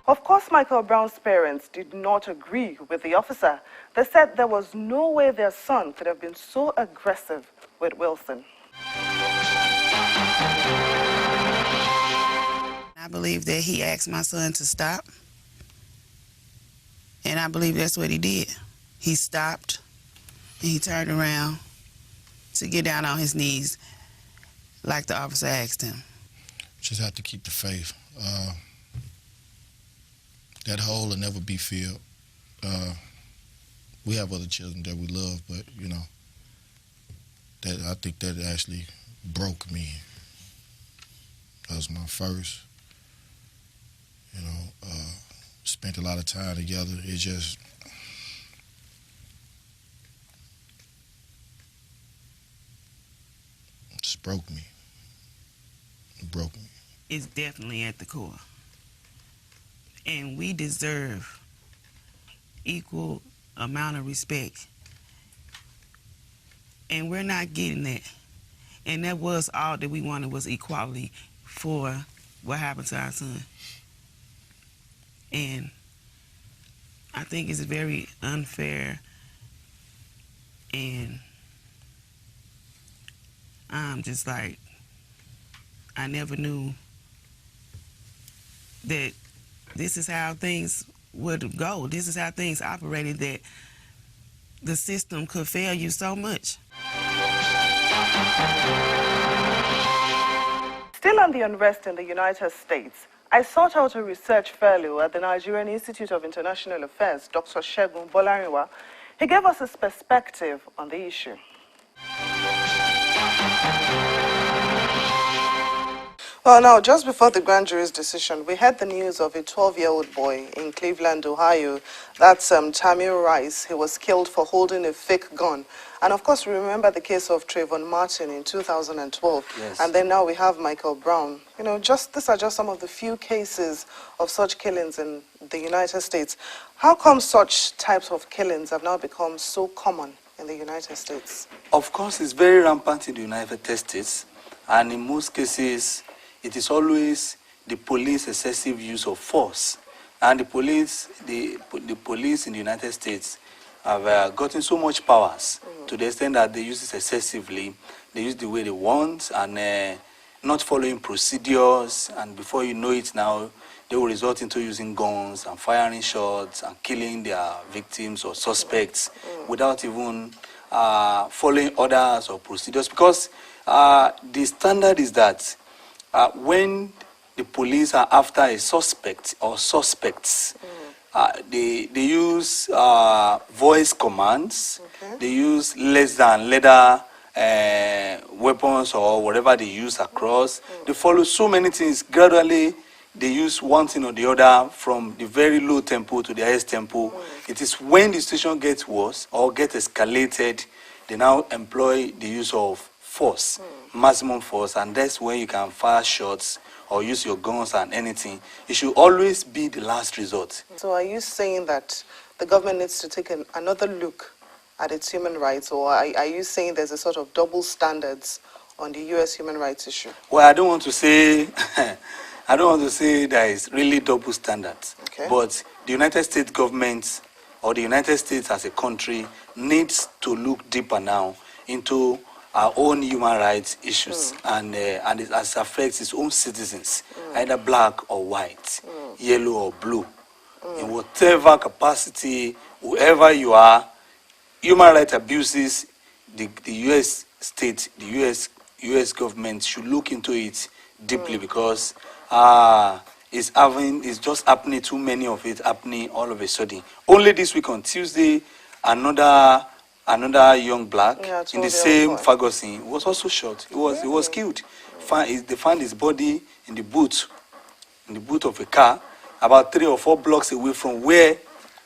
Of course, Michael Brown's parents did not agree with the officer. They said there was no way their son could have been so aggressive with Wilson. I believe that he asked my son to stop, and I believe that's what he did. He stopped, and he turned around to get down on his knees like the officer asked him. Just have to keep the faith. That hole will never be filled. We have other children that we love, but, you know, that I think that actually broke me. That was my first. You know, spent a lot of time together. It just broke me. It broke me. It's definitely at the core. And we deserve equal amount of respect. And we're not getting that. And that was all that we wanted, was equality for what happened to our son. And I think it's very unfair, and I'm just like, I never knew that this is how things would go. This is how things operated, that the system could fail you so much. Still on the unrest in the United States, I sought out a research fellow at the Nigerian Institute of International Affairs, Dr. Segun Bolariwa. He gave us his perspective on the issue. Well, now, just before the grand jury's decision, we had the news of a 12-year-old boy in Cleveland, Ohio. That's Tamir Rice. He was killed for holding a fake gun. And of course, we remember the case of Trayvon Martin in 2012. Yes. And then now we have Michael Brown. You know, these are just some of the few cases of such killings in the United States. How come such types of killings have now become so common in the United States? Of course, it's very rampant in the United States. And in most cases, it is always the police excessive use of force. And the police in the United States have gotten so much powers to the extent that they use it excessively. They use the way they want, and not following procedures. And before you know it now, they will resort into using guns and firing shots and killing their victims or suspects without even following orders or procedures. Because the standard is that when the police are after a suspect or suspects, they use voice commands, they use less than lethal weapons or whatever they use across. They follow so many things. Gradually, they use one thing or the other, from the very low tempo to the highest tempo. It is when the situation gets worse or gets escalated, they now employ the use of force, maximum force, and that's when you can fire shots or use your guns and anything. It should always be the last resort. So are you saying that the government needs to take another look at its human rights, or are you saying there's a sort of double standards on the U.S. human rights issue? Well, I don't want to say there is really double standards. Okay. But the United States government, or the United States as a country, needs to look deeper now into our own human rights issues, and it affects its own citizens, either black or white, yellow or blue. In whatever capacity, whoever you are, human rights abuses, the U.S. state, the U.S. government should look into it deeply, because it's just happening, too many of it happening all of a sudden. Only this week on Tuesday, another young black in the same Ferguson was also shot. He was killed. They found his body in the boot of a car, about 3 or 4 blocks away from where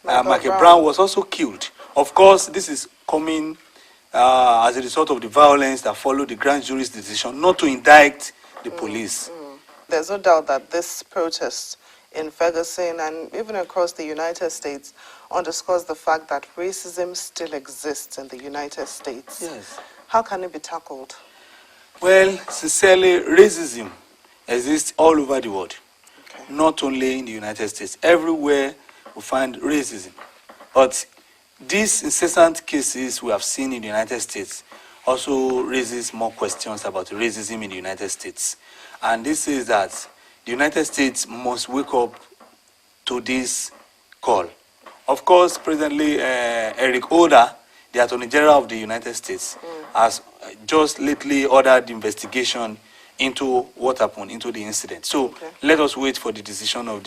Michael Brown was also killed. Of course, this is coming as a result of the violence that followed the grand jury's decision not to indict the police. There's no doubt that this protest in Ferguson and even across the United States underscores the fact that racism still exists in the United States. Yes. How can it be tackled? Well, sincerely, racism exists all over the world. Okay. not only in the United States. Everywhere we find racism. But these incessant cases we have seen in the United States also raises more questions about racism in the United States. And this is that the United States must wake up to this call. Of course, presently, Eric Holder, the Attorney General of the United States, has just lately ordered investigation into what happened, into the incident. So let us wait for the decision of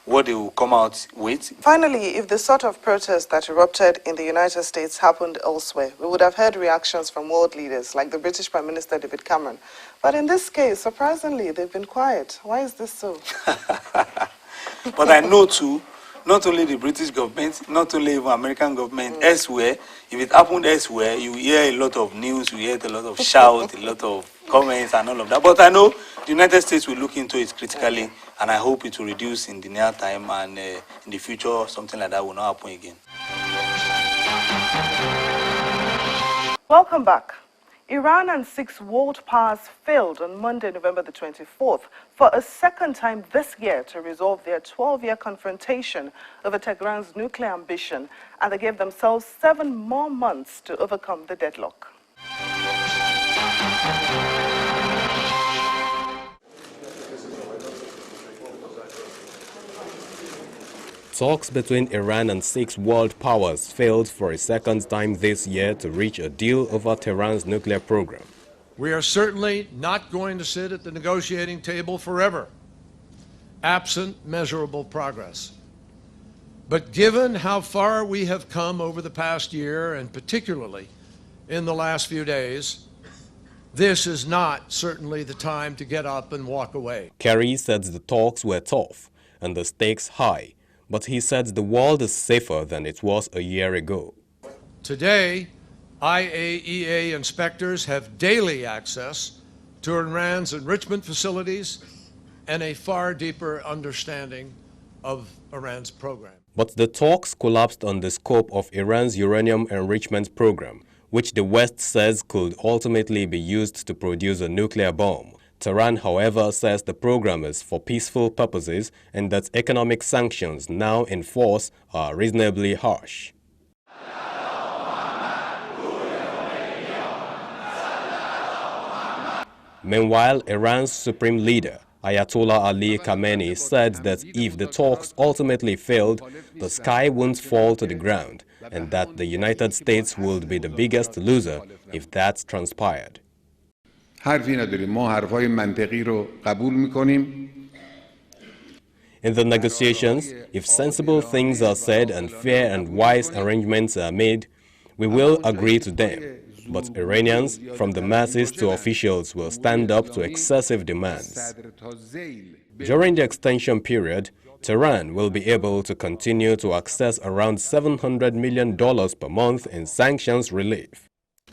what they will come out with. Finally, if the sort of protest that erupted in the United States happened elsewhere, we would have heard reactions from world leaders like the British Prime Minister David Cameron. But in this case, surprisingly, they've been quiet. Why is this so? But I know too, not only the British government, not only even American government, elsewhere, if it happened elsewhere, you hear a lot of news, you hear a lot of shout, a lot of comments and all of that. But I know the United States will look into it critically, and I hope it will reduce in the near time, and in the future, something like that will not happen again. Welcome back. Iran and 6 world powers failed on Monday, November the 24th, for a second time this year to resolve their 12-year confrontation over Tehran's nuclear ambition, and they gave themselves 7 more months to overcome the deadlock. Talks between Iran and 6 world powers failed for a second time this year to reach a deal over Tehran's nuclear program. We are certainly not going to sit at the negotiating table forever, absent measurable progress. But given how far we have come over the past year, and particularly in the last few days, this is not certainly the time to get up and walk away. Kerry said the talks were tough and the stakes high, but he said the world is safer than it was a year ago. Today, IAEA inspectors have daily access to Iran's enrichment facilities and a far deeper understanding of Iran's program. But the talks collapsed on the scope of Iran's uranium enrichment program, which the West says could ultimately be used to produce a nuclear bomb. Tehran, however, says the program is for peaceful purposes and that economic sanctions now in force are reasonably harsh. Meanwhile, Iran's supreme leader, Ayatollah Ali Khamenei, said that if the talks ultimately failed, the sky won't fall to the ground, and that the United States would be the biggest loser if that transpired. حرفی نداریم ما حرفای منطقی رو قبول میکنیم. In the negotiations, if sensible things are said and fair and wise arrangements are made, we will agree to them. But Iranians, from the masses to officials, will stand up to excessive demands. During the extension period, Tehran will be able to continue to access around $700 million per month in sanctions relief.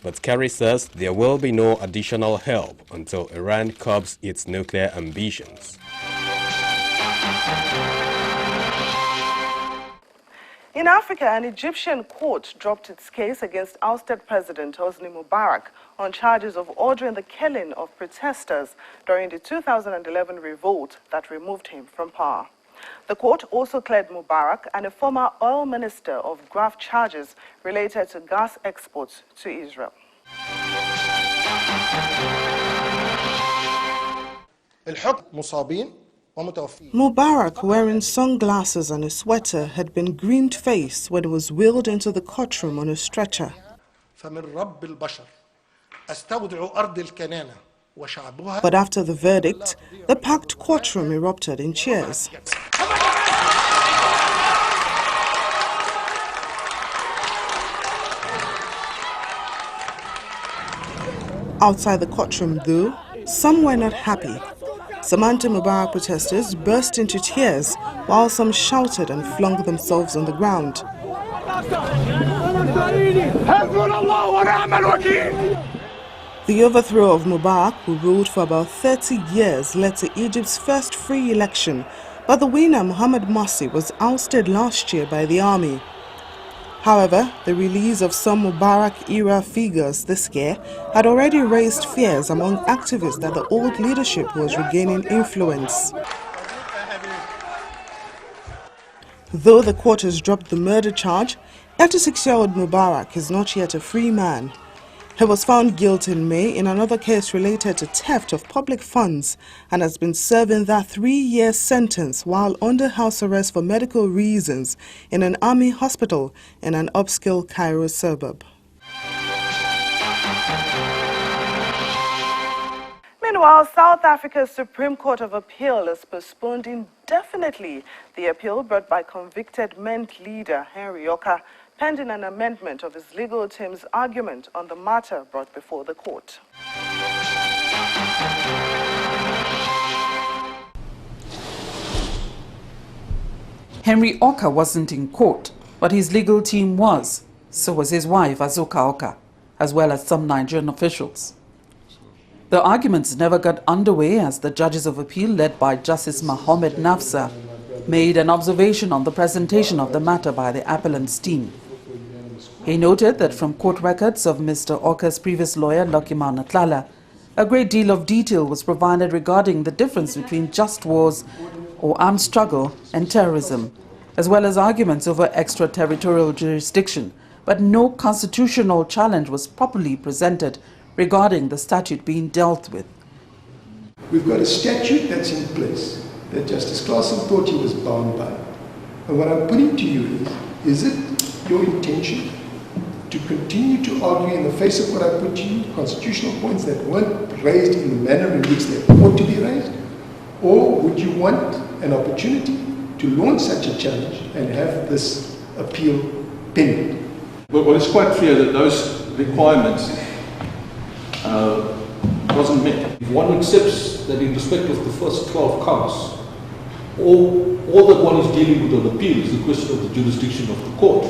But Kerry says there will be no additional help until Iran curbs its nuclear ambitions. In Africa, an Egyptian court dropped its case against ousted President Hosni Mubarak on charges of ordering the killing of protesters during the 2011 revolt that removed him from power. The court also cleared Mubarak and a former oil minister of graft charges related to gas exports to Israel. Mubarak, wearing sunglasses and a sweater, had been green-faced when he was wheeled into the courtroom on a stretcher. But after the verdict, the packed courtroom erupted in cheers. Outside the courtroom, though, some were not happy. Some anti-Mubarak protesters burst into tears, while some shouted and flung themselves on the ground. The overthrow of Mubarak, who ruled for about 30 years, led to Egypt's first free election, but the winner, Mohamed Morsi, was ousted last year by the army. However, the release of some Mubarak-era figures this year had already raised fears among activists that the old leadership was regaining influence. Though the court has dropped the murder charge, 86-year-old Mubarak is not yet a free man. He was found guilty in May in another case related to theft of public funds and has been serving that 3-year sentence while under house arrest for medical reasons in an army hospital in an upscale Cairo suburb. Meanwhile, South Africa's Supreme Court of Appeal has postponed indefinitely the appeal brought by convicted MEND leader Henry Oka, pending an amendment of his legal team's argument on the matter brought before the court. Henry Oka wasn't in court, but his legal team was. So was his wife, Azuka Oka, as well as some Nigerian officials. The arguments never got underway as the judges of appeal, led by Justice Mohammed Nafsa, made an observation on the presentation of the matter by the appellant's team. He noted that from court records of Mr. Oka's previous lawyer, Lucky Natlala, a great deal of detail was provided regarding the difference between just wars or armed struggle and terrorism, as well as arguments over extraterritorial jurisdiction, but no constitutional challenge was properly presented regarding the statute being dealt with. We've got a statute that's in place that Justice Claassen thought he was bound by. And what I'm putting to you is it your intention to continue to argue in the face of what I put to you, constitutional points that weren't raised in the manner in which they ought to be raised? Or would you want an opportunity to launch such a challenge and have this appeal pending? Well, it's quite clear that those requirements wasn't met. If one accepts that in respect of the first 12 counts, all that one is dealing with on appeal is the question of the jurisdiction of the court.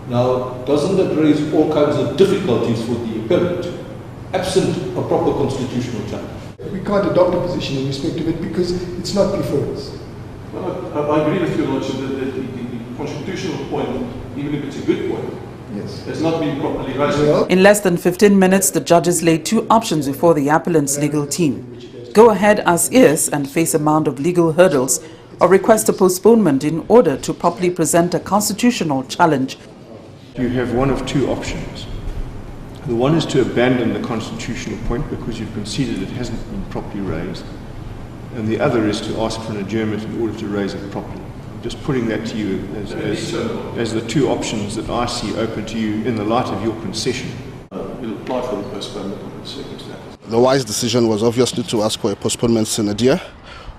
Now, doesn't that raise all kinds of difficulties for the appellant, absent a proper constitutional challenge? We can't adopt a position in respect of it because it's not before us. Well, I agree with you, Lordship, that the constitutional point, even if it's a good point, yes, has not been properly raised. In less than 15 minutes, the judges laid two options before the appellant's legal team: go ahead as is and face a mound of legal hurdles, or request a postponement in order to properly present a constitutional challenge. You have one of two options. The one is to abandon the constitutional point because you've conceded it hasn't been properly raised, and the other is to ask for an adjournment in order to raise it properly. Just putting that to you as the two options that I see open to you in the light of your concession. We'll apply for the postponement of the circumstances. The wise decision was obviously to ask for a postponement sine die.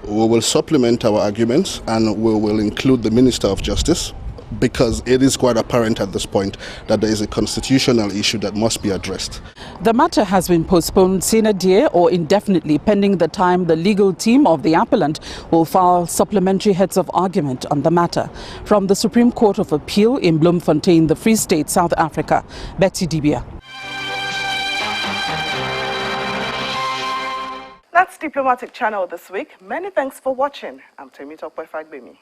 We will supplement our arguments and we will include the Minister of Justice, because it is quite apparent at this point that there is a constitutional issue that must be addressed. The matter has been postponed sine die or indefinitely, pending the time the legal team of the appellant will file supplementary heads of argument on the matter. From the Supreme Court of Appeal in Bloemfontein, the Free State, South Africa, Betsy Dibia. That's Diplomatic Channel this week. Many thanks for watching. I'm Temitope Fagbemi.